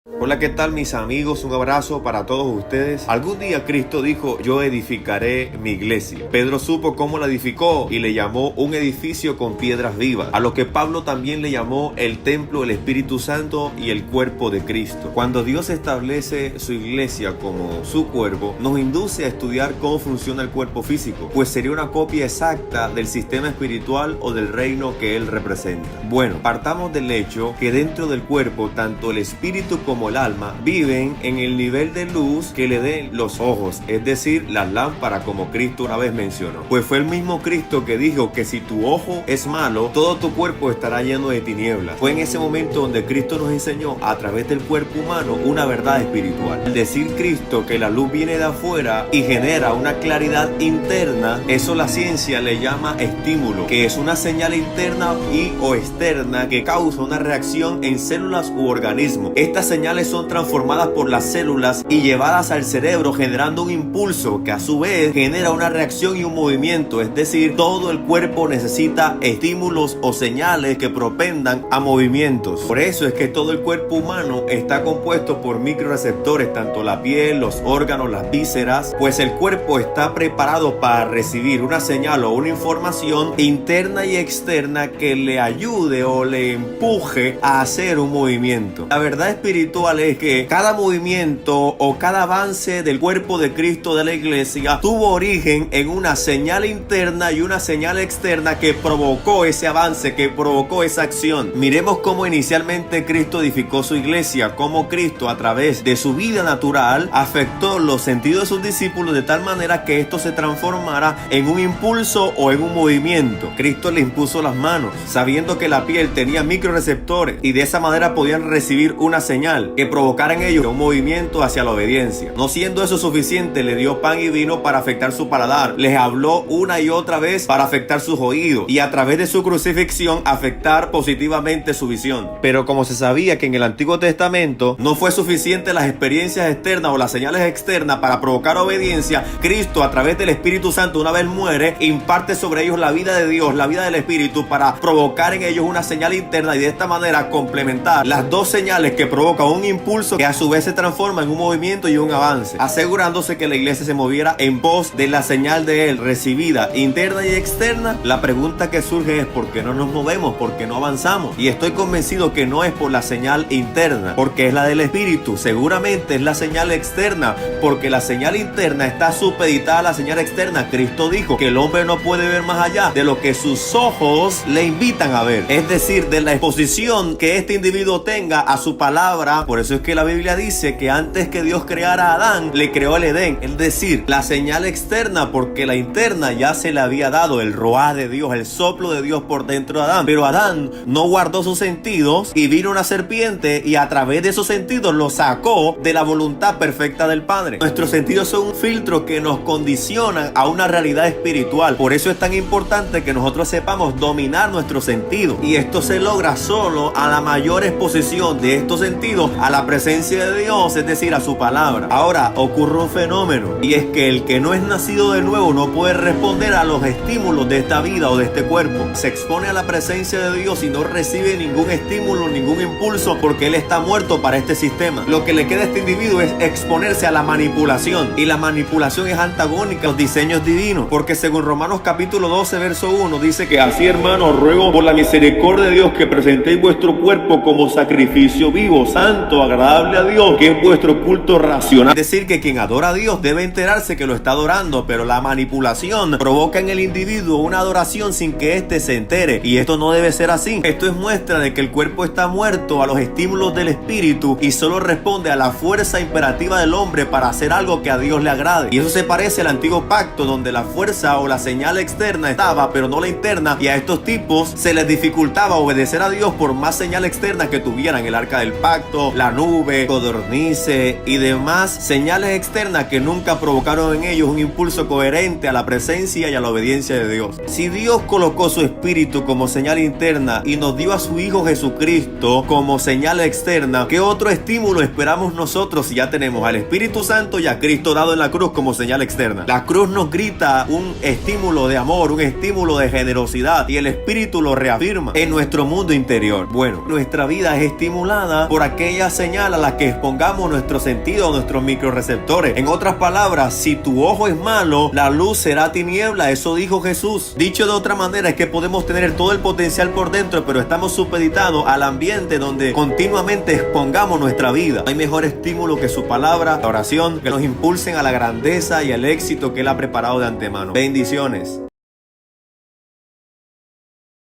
Hola, ¿qué tal mis amigos? Un abrazo para todos ustedes. Algún día Cristo dijo: yo edificaré mi iglesia. Pedro supo cómo la edificó y le llamó un edificio con piedras vivas, a lo que Pablo también le llamó el templo del Espíritu Santo y el cuerpo de Cristo. Cuando Dios establece su iglesia como su cuerpo, nos induce a estudiar cómo funciona el cuerpo físico, pues sería una copia exacta del sistema espiritual o del reino que él representa. Bueno, partamos del hecho que dentro del cuerpo, tanto el espíritu como el alma viven en el nivel de luz que le den los ojos, es decir, las lámparas, como Cristo una vez mencionó. Pues fue el mismo Cristo que dijo que si tu ojo es malo, todo tu cuerpo estará lleno de tinieblas. Fue en ese momento donde Cristo nos enseñó a través del cuerpo humano una verdad espiritual. Al decir Cristo que la luz viene de afuera y genera una claridad interna, eso la ciencia le llama estímulo, que es una señal interna y o externa que causa una reacción en células u organismos. Estas señales son transformadas por las células y llevadas al cerebro, generando un impulso que a su vez genera una reacción y un movimiento. Es decir, todo el cuerpo necesita estímulos o señales que propendan a movimientos. Por eso es que todo el cuerpo humano está compuesto por microreceptores, tanto la piel, los órganos, las vísceras, pues el cuerpo está preparado para recibir una señal o una información interna y externa que le ayude o le empuje a hacer un movimiento. La verdad espiritual es que cada movimiento o cada avance del cuerpo de Cristo, de la iglesia, tuvo origen en una señal interna y una señal externa que provocó ese avance, que provocó esa acción. Miremos cómo inicialmente Cristo edificó su iglesia, cómo Cristo a través de su vida natural afectó los sentidos de sus discípulos de tal manera que esto se transformara en un impulso o en un movimiento. Cristo le impuso las manos, sabiendo que la piel tenía microreceptores y de esa manera podían recibir una señal que provocara en ellos un movimiento hacia la obediencia. No siendo eso suficiente, le dio pan y vino para afectar su paladar. Les habló una y otra vez para afectar sus oídos y a través de su crucifixión afectar positivamente su visión. Pero como se sabía que en el Antiguo Testamento no fue suficiente las experiencias externas o las señales externas para provocar obediencia, Cristo a través del Espíritu Santo, una vez muere, imparte sobre ellos la vida de Dios, la vida del Espíritu, para provocar en ellos una señal interna y de esta manera complementar las dos señales que provocan un impulso que a su vez se transforma en un movimiento y un avance, asegurándose que la iglesia se moviera en pos de la señal de él recibida interna y externa. La pregunta que surge es: ¿por qué no nos movemos? ¿Por qué no avanzamos? Y estoy convencido que no es por la señal interna, porque es la del Espíritu. Seguramente es la señal externa, porque la señal interna está supeditada a la señal externa. Cristo dijo que el hombre no puede ver más allá de lo que sus ojos le invitan a ver, es decir, de la exposición que este individuo tenga a su palabra. Por eso es que la Biblia dice que antes que Dios creara a Adán, le creó el Edén, es decir, la señal externa, porque la interna ya se le había dado el roá de Dios, el soplo de Dios por dentro de Adán. Pero Adán no guardó sus sentidos y vino una serpiente y a través de esos sentidos lo sacó de la voluntad perfecta del Padre. Nuestros sentidos son un filtro que nos condicionan a una realidad espiritual. Por eso es tan importante que nosotros sepamos dominar nuestros sentidos, y esto se logra solo a la mayor exposición de estos sentidos a la presencia de Dios, es decir, a su palabra. Ahora ocurre un fenómeno, y es que el que no es nacido de nuevo no puede responder a los estímulos de esta vida o de este cuerpo. Se expone a la presencia de Dios y no recibe ningún estímulo, ningún impulso, porque él está muerto para este sistema. Lo que le queda a este individuo es exponerse a la manipulación, y la manipulación es antagónica a los diseños divinos, porque según Romanos capítulo 12 verso 1 dice que: así, hermanos, ruego por la misericordia de Dios que presentéis vuestro cuerpo como sacrificio vivo, santo, agradable a Dios, que es vuestro culto racional. Es decir, que quien adora a Dios debe enterarse que lo está adorando, pero la manipulación provoca en el individuo una adoración sin que éste se entere, y esto no debe ser así. Esto es muestra de que el cuerpo está muerto a los estímulos del espíritu y solo responde a la fuerza imperativa del hombre para hacer algo que a Dios le agrade. Y eso se parece al antiguo pacto, donde la fuerza o la señal externa estaba, pero no la interna, y a estos tipos se les dificultaba obedecer a Dios por más señal externa que tuvieran: el arca del pacto, la nube, codornices y demás señales externas que nunca provocaron en ellos un impulso coherente a la presencia y a la obediencia de Dios. Si Dios colocó su espíritu como señal interna y nos dio a su Hijo Jesucristo como señal externa, ¿qué otro estímulo esperamos nosotros si ya tenemos al Espíritu Santo y a Cristo dado en la cruz como señal externa? La cruz nos grita un estímulo de amor, un estímulo de generosidad, y el Espíritu lo reafirma en nuestro mundo interior. Bueno, nuestra vida es estimulada por aquella aquella señal a la que expongamos nuestros sentidos, nuestros microreceptores. En otras palabras, si tu ojo es malo, la luz será tiniebla. Eso dijo Jesús. Dicho de otra manera, es que podemos tener todo el potencial por dentro, pero estamos supeditados al ambiente donde continuamente expongamos nuestra vida. No hay mejor estímulo que su palabra, la oración, que nos impulsen a la grandeza y al éxito que Él ha preparado de antemano. Bendiciones.